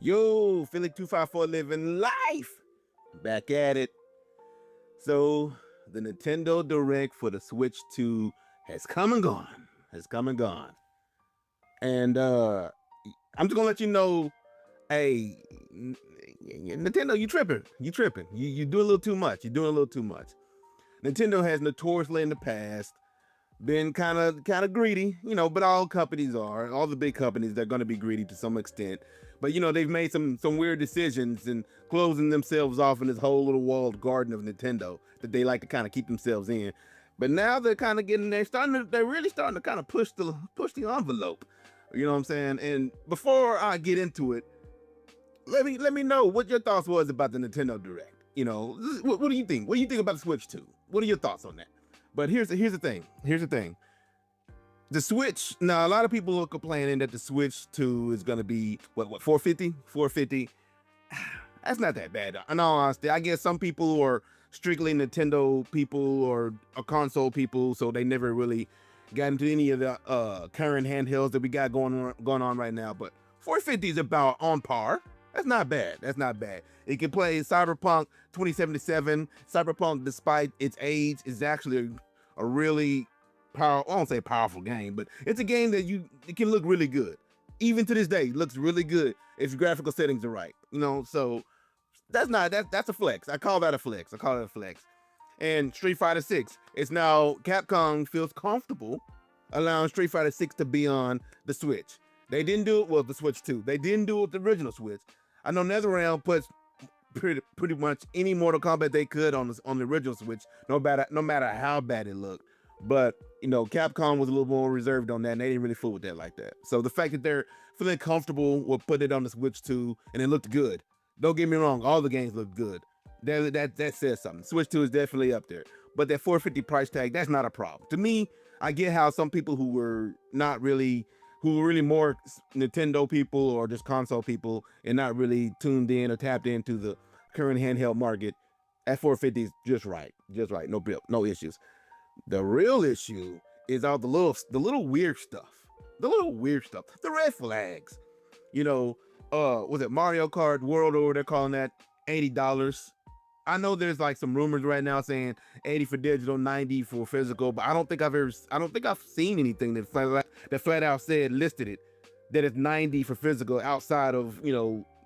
Yo, Philly 254 living life. Back at it. So, the Nintendo Direct for the Switch 2 has come and gone. Has come and gone. And I'm just gonna let you know, hey, Nintendo, you tripping. You tripping. You doing a little too much. You're doing a little too much. Nintendo has notoriously in the past been kind of greedy, but all companies are. All the big companies, they're going to be greedy to some extent. But they've made some weird decisions and closing themselves off in this whole little walled garden of Nintendo that they like to kind of keep themselves in. But now they're kind of getting there, they're really starting to kind of push the envelope. You know what I'm saying? And before I get into it, let me know what your thoughts was about the Nintendo Direct. What do you think? What do you think about the Switch 2? What are your thoughts on that? But here's the thing. The Switch, now a lot of people are complaining that the Switch 2 is gonna be what 450? 450. That's not that bad. In all honesty, I guess some people are strictly Nintendo people or console people, so they never really got into any of the current handhelds that we got going on right now. But 450 is about on par. That's not bad. That's not bad. It can play Cyberpunk 2077. Cyberpunk, despite its age, is actually a really I won't say powerful game, but it's a game that it can look really good. Even to this day, it looks really good if graphical settings are right. So that's a flex. I call that a flex. And Street Fighter 6. It's now Capcom feels comfortable allowing Street Fighter 6 to be on the Switch. They didn't do it with the Switch 2. They didn't do it with the original Switch. I know NetherRealm puts pretty much any Mortal Kombat they could on the original Switch, no matter how bad it looked. But Capcom was a little more reserved on that, and they didn't really fool with that like that. So the fact that they're feeling comfortable with putting it on the Switch 2 and it looked good. Don't get me wrong, all the games look good. That says something. Switch 2 is definitely up there. But that 450 price tag, that's not a problem. To me, I get how some people who were really more Nintendo people or just console people and not really tuned in or tapped into the current handheld market, at 450 is just right. No issues. The real issue is all the little weird stuff. The red flags. Was it Mario Kart World or they're calling that $80? I know there's like some rumors right now saying 80 for digital, 90 for physical, but I don't think I've seen anything that flat out listed it that it's 90 for physical outside of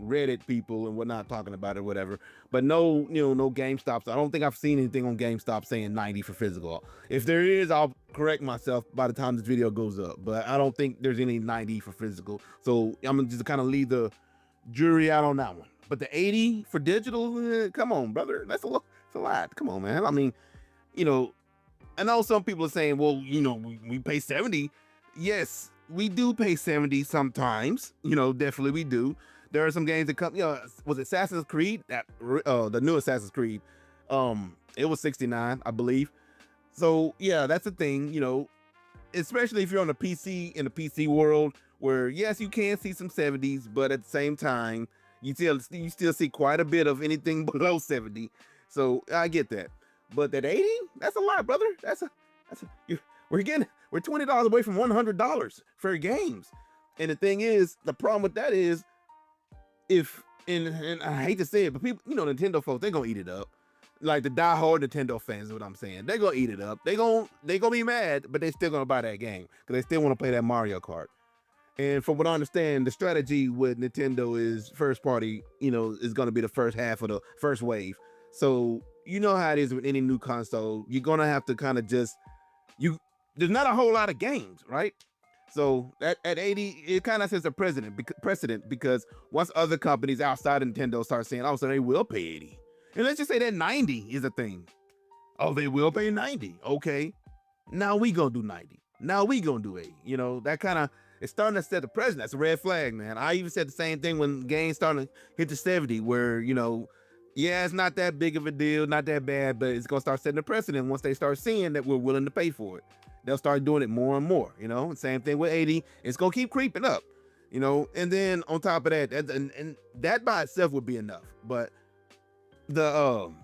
Reddit people and whatnot talking about it, whatever. But no GameStops. I don't think I've seen anything on GameStop saying 90 for physical. If there is, I'll correct myself by the time this video goes up. But I don't think there's any 90 for physical. So I'm gonna just kind of leave the jury out on that one. But the 80 for digital, come on, brother. That's a lot. Come on, man. I mean, I know some people are saying, well, we pay 70. Yes, we do pay 70 sometimes. Definitely we do. There are some games that come, was it Assassin's Creed? The new Assassin's Creed. It was 69, I believe. So yeah, that's the thing, especially if you're on the PC, in the PC world, where yes, you can see some 70s, but at the same time, you still see quite a bit of anything below 70. So I get that. But that 80, that's a lot, brother. We're $20 away from $100 for games. And the thing is, the problem with that is, and I hate to say it, but people, Nintendo folks, they're gonna eat it up. Like the diehard Nintendo fans is what I'm saying. They're gonna eat it up. They gonna be mad, but they still gonna buy that game because they still want to play that Mario Kart. And from what I understand, the strategy with Nintendo is first party, is going to be the first half of the first wave. So, how it is with any new console. You're going to have to kind of there's not a whole lot of games, right? So at 80, it kind of sets a precedent because once other companies outside of Nintendo start saying, oh, so they will pay 80. And let's just say that 90 is a thing. Oh, they will pay 90. Okay. Now we going to do 90. Now we going to do 80. That kind of, it's starting to set the precedent. That's a red flag, man. I even said the same thing when games starting to hit the 70, where, yeah, it's not that big of a deal, not that bad, but it's going to start setting the precedent once they start seeing that we're willing to pay for it. They'll start doing it more and more, Same thing with 80. It's going to keep creeping up, And then on top of that, and that by itself would be enough. But Nintendo's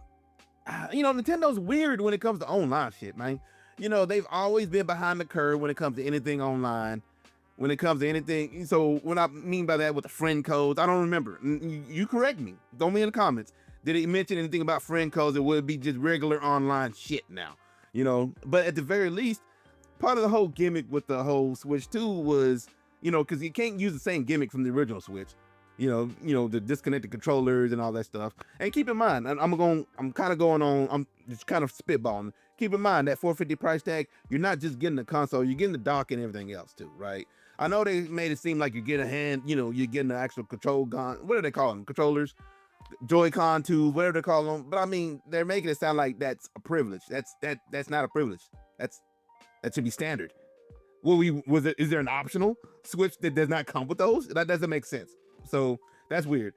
weird when it comes to online shit, man. They've always been behind the curve when it comes to anything online. when it comes to anything. So what I mean by that with the friend codes, I don't remember. You correct me. Throw me in the comments. Did it mention anything about friend codes? It would be just regular online shit now, you know. But at the very least, part of the whole gimmick with the whole Switch 2 was, you know, because you can't use the same gimmick from the original Switch. You know, the disconnected controllers and all that stuff. And keep in mind, I'm kind of going on, I'm just kind of spitballing. Keep in mind that $450 price tag, you're not just getting the console, you're getting the dock and everything else too, right? I know they made it seem like you get a hand, you know, you're getting the actual control gun. What do they call them? Controllers, Joy-Con 2, whatever they call them. But I mean, they're making it sound like that's a privilege. That's not a privilege. That should be standard. Is there an optional Switch that does not come with those? That doesn't make sense. So that's weird.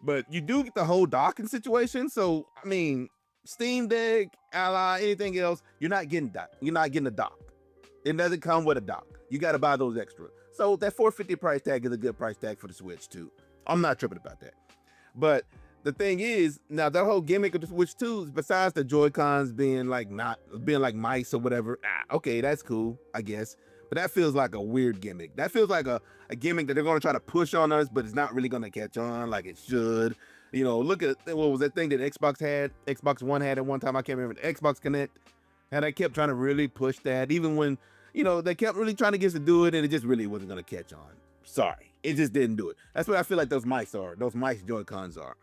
But you do get the whole docking situation. So I mean, Steam Deck, Ally, anything else, you're not getting a dock. It doesn't come with a dock. You got to buy those extra. So that $450 price tag is a good price tag for the Switch too. I'm not tripping about that. But the thing is, now that whole gimmick of the Switch 2, besides the Joy-Cons being like mice or whatever, okay, that's cool, I guess. But that feels like a weird gimmick. That feels like a gimmick that they're going to try to push on us, but it's not really going to catch on like it should. You know, look at, what was that thing that Xbox One had at one time? I can't remember. The Xbox Connect. And they kept trying to really push that, even when, you know, they kept really trying to get us to do it, and it just really wasn't going to catch on. Sorry. It just didn't do it. That's what I feel like those mice are. Those mice Joy-Cons are.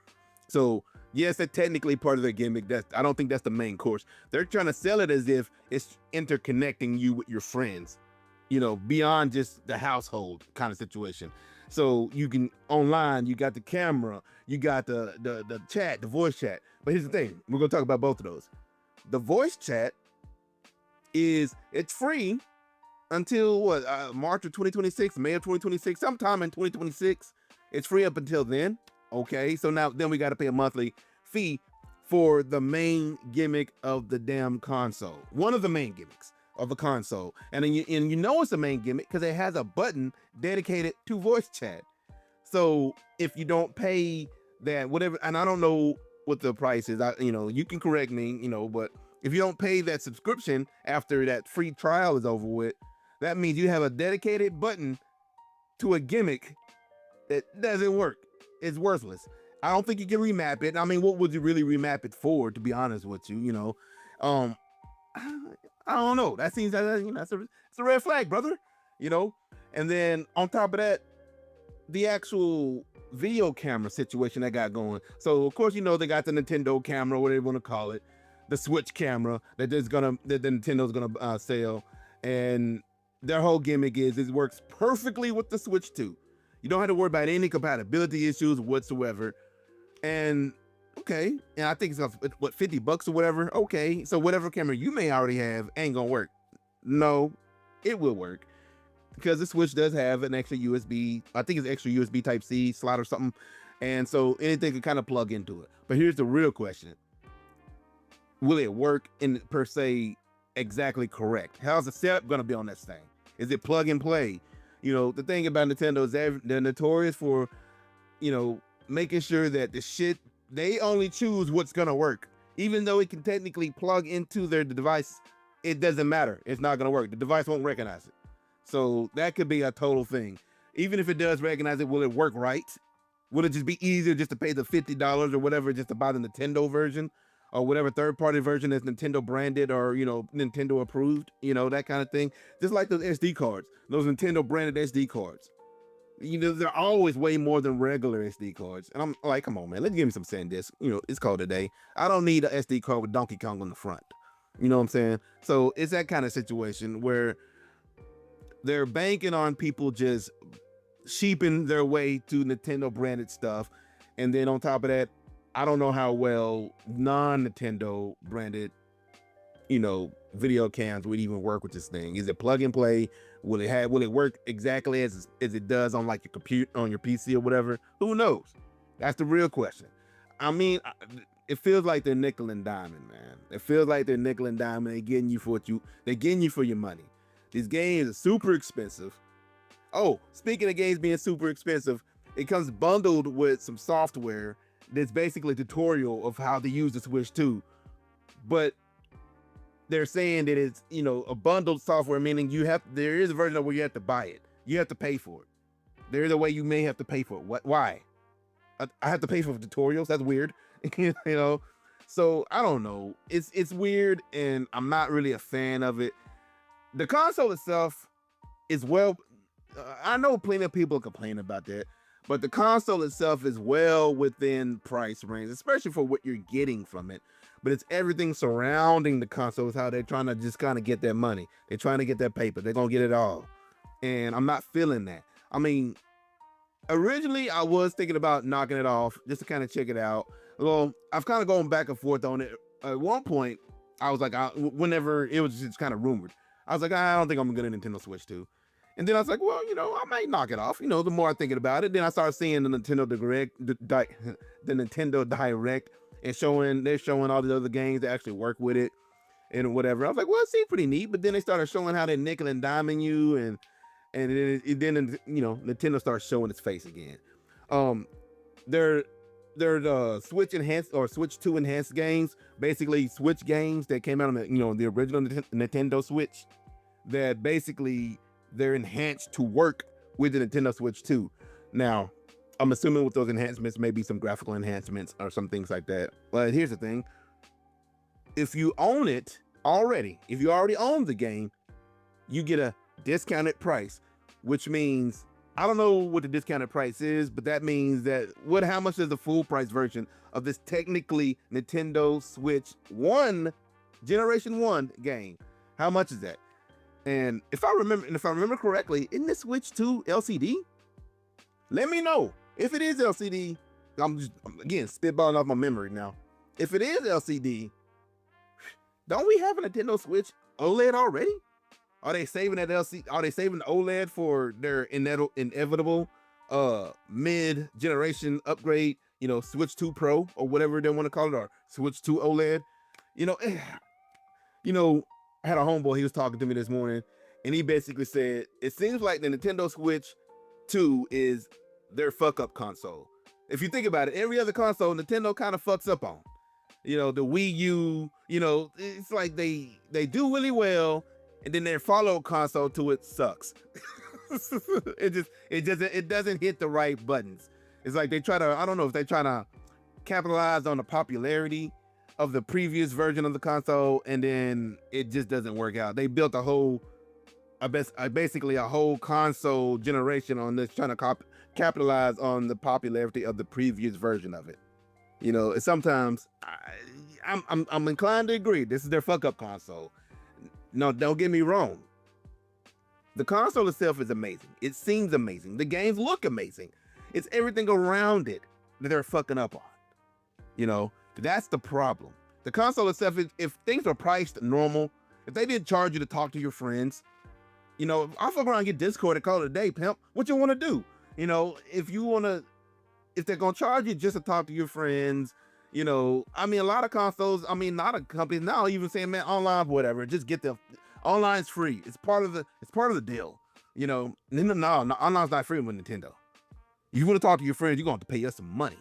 So, yes, they're technically part of their gimmick. I don't think that's the main course. They're trying to sell it as if it's interconnecting you with your friends, you know, beyond just the household kind of situation. So you can online, you got the camera, you got the chat, the voice chat. But here's the thing, we're gonna talk about both of those. The voice chat it's free until March of 2026, May of 2026, sometime in 2026. It's free up until then. Okay, so then we got to pay a monthly fee for the main gimmick of the damn console. One of the main gimmicks of the console. And you know it's a main gimmick because it has a button dedicated to voice chat. So if you don't pay that, whatever, and I don't know what the price is, you can correct me, but if you don't pay that subscription after that free trial is over with, that means you have a dedicated button to a gimmick that doesn't work. It's worthless. I don't think you can remap it. I mean, what would you really remap it for, to be honest with you? I don't know. That seems it's a red flag, brother. And then on top of that, the actual video camera situation they got going. So of course, they got the Nintendo camera, whatever you want to call it, the Switch camera that the Nintendo's gonna sell, and their whole gimmick is it works perfectly with the Switch 2. You don't have to worry about any compatibility issues whatsoever. And okay, and I think it's what, $50 or whatever. Okay, so whatever camera you may already have ain't gonna work. No, it will work because the Switch does have an extra USB. I think it's extra USB Type-C slot or something, and so anything can kind of plug into it. But here's the real question: will it work in per se exactly correct? How's the setup gonna be on this thing? Is it plug and play? The thing about Nintendo is they're notorious for, making sure that the shit, they only choose what's gonna work. Even though it can technically plug into their device, it doesn't matter. It's not gonna work. The device won't recognize it. So that could be a total thing. Even if it does recognize it, will it work right? Will it just be easier just to pay the $50 or whatever just to buy the Nintendo version? Or whatever third-party version that's Nintendo branded or, Nintendo approved, that kind of thing. Just like those SD cards, those Nintendo branded SD cards. They're always way more than regular SD cards. And I'm like, come on, man, let's give me some SanDisk. It's called a day. I don't need an SD card with Donkey Kong on the front. You know what I'm saying? So it's that kind of situation where they're banking on people just sheeping their way to Nintendo branded stuff. And then on top of that, I don't know how well non-Nintendo branded, video cams would even work with this thing. Is it plug and play? Will it work exactly as it does on like your computer, on your PC or whatever? Who knows? That's the real question. I mean, it feels like they're nickel and diming, man. It feels like they're nickel and diming. They're getting you for your money. These games are super expensive. Oh, speaking of games being super expensive, it comes bundled with some software that's basically a tutorial of how to use the Switch 2, but they're saying that it's a bundled software, meaning there is a version of where you have to buy it. You have to pay for it. There's a way you may have to pay for it. What? Why? I have to pay for tutorials. That's weird. You know. So I don't know. It's weird, and I'm not really a fan of it. The console itself is well. I know plenty of people complain about that, but the console itself is well within price range, especially for what you're getting from it. But it's everything surrounding the console is how they're trying to just kind of get their money. They're trying to get their paper. They're gonna get it all, and I'm not feeling that. I mean, originally I was thinking about knocking it off just to kind of check it out. Well, I've kind of gone back and forth on it. At one point, I was like, whenever it was just kind of rumored, I was like, I don't think I'm gonna get a Nintendo Switch 2. And then I was like, well, I might knock it off. The more I thinking about it, then I started seeing the Nintendo Direct, the Nintendo Direct, and they're showing all the other games that actually work with it and whatever. I was like, well, it seems pretty neat. But then they started showing how they nickel and diming you, and then Nintendo starts showing its face again. They're Switch enhanced or Switch 2 enhanced games, basically Switch games that came out on the original Nintendo Switch, that basically they're enhanced to work with the Nintendo Switch 2. Now, I'm assuming with those enhancements, maybe some graphical enhancements or some things like that. But here's the thing. If you own it already, if you already own the game, you get a discounted price, which means, I don't know what the discounted price is, but that means that how much is the full price version of this technically Nintendo Switch 1, Generation 1 game? How much is that? And if I remember correctly, isn't this Switch 2 LCD? Let me know. If it is LCD, I'm again spitballing off my memory now. If it is LCD, don't we have a Nintendo Switch OLED already? Are they saving that LCD? Are they saving the OLED for their inevitable mid-generation upgrade? Switch 2 Pro or whatever they want to call it, or Switch 2 OLED. I had a homeboy, he was talking to me this morning, and he basically said, it seems like the Nintendo Switch 2 is their fuck-up console. If you think about it, every other console, Nintendo kind of fucks up on. The Wii U, it's like they do really well, and then their follow console to it sucks. It doesn't hit the right buttons. It's like they try to, I don't know if they try to capitalize on the popularity of the previous version of the console, and then it just doesn't work out. They built basically a whole console generation on this, trying to capitalize on the popularity of the previous version of it. Sometimes I'm inclined to agree. This is their fuck up console. No, don't get me wrong. The console itself is amazing. It seems amazing. The games look amazing. It's everything around it that they're fucking up on. That's the problem. The console itself, if things are priced normal, if they didn't charge you to talk to your friends, I'll fuck around and get Discord and call it a day, pimp. What you want to do? If they're going to charge you just to talk to your friends, a lot of consoles, a lot of companies now even saying, man, online, whatever, just get the online's free. It's part of the deal. No, online's not free with Nintendo. You want to talk to your friends, you're going to have to pay us some money.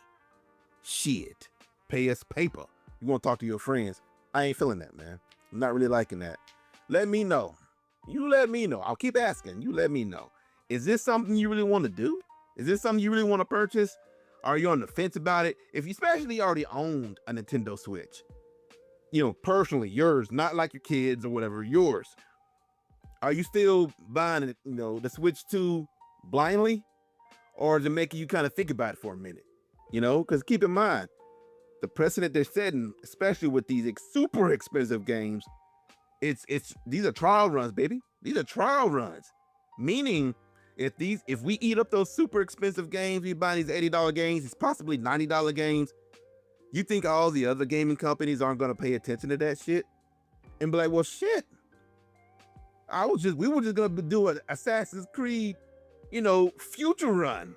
Shit. Pay us paper. You want to talk to your friends. I ain't feeling that, man. I'm not really liking that. Let me know. You let me know. I'll keep asking. You let me know. Is this something you really want to do? Is this something you really want to purchase? Are you on the fence about it? If you especially already owned a Nintendo Switch, personally, yours, not like your kids or whatever, yours, are you still buying it, the Switch 2 blindly? Or is it making you kind of think about it for a minute? Because keep in mind, the precedent they're setting, especially with these super expensive games, these are trial runs, baby. These are trial runs. Meaning, if we eat up those super expensive games, we buy these $80 games, it's possibly $90 games. You think all the other gaming companies aren't gonna pay attention to that shit and be like, well, shit. We were just gonna do an Assassin's Creed, future run,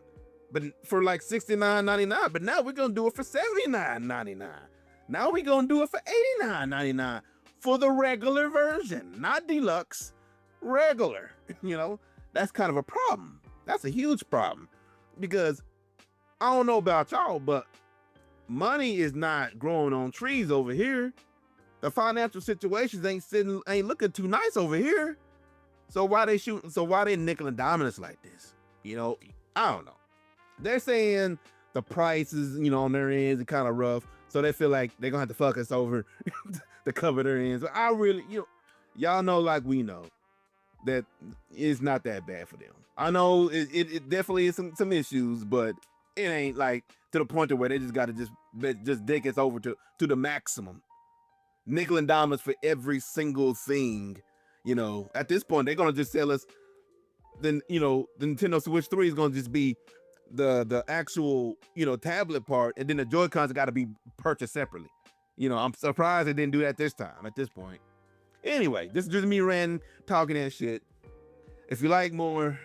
but for like $69.99. But now we're gonna do it for $79.99. Now we're gonna do it for $89.99 for the regular version, not deluxe, regular. That's kind of a problem. That's a huge problem, because I don't know about y'all, but money is not growing on trees over here. The financial situations ain't looking too nice over here. So why they shooting? So why they nickel and diming us like this? You know, I don't know. They're saying the prices, on their ends are kind of rough, so they feel like they're gonna have to fuck us over to cover their ends. But I really, y'all know, like we know, that it's not that bad for them. I know it definitely is some issues, but it ain't like to the point to where they just gotta just dick us over to the maximum. Nickel and dime us for every single thing. At this point, they're gonna just sell us. Then the Nintendo Switch 3 is gonna just be the actual tablet part, and then the Joy-Cons got to be purchased separately. I'm surprised they didn't do that this time. At this point, anyway, this is just me ranting, talking that shit. If you like more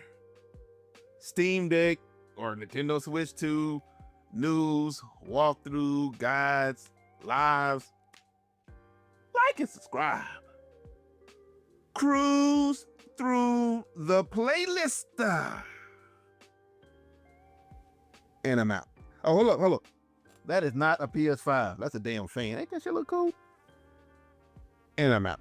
Steam Deck or Nintendo Switch 2 news, walkthrough, guides, lives, like and subscribe. Cruise through the playlist. And I'm out. Oh, hold up. That is not a PS5. That's a damn fan. Ain't that shit look cool? And I'm out.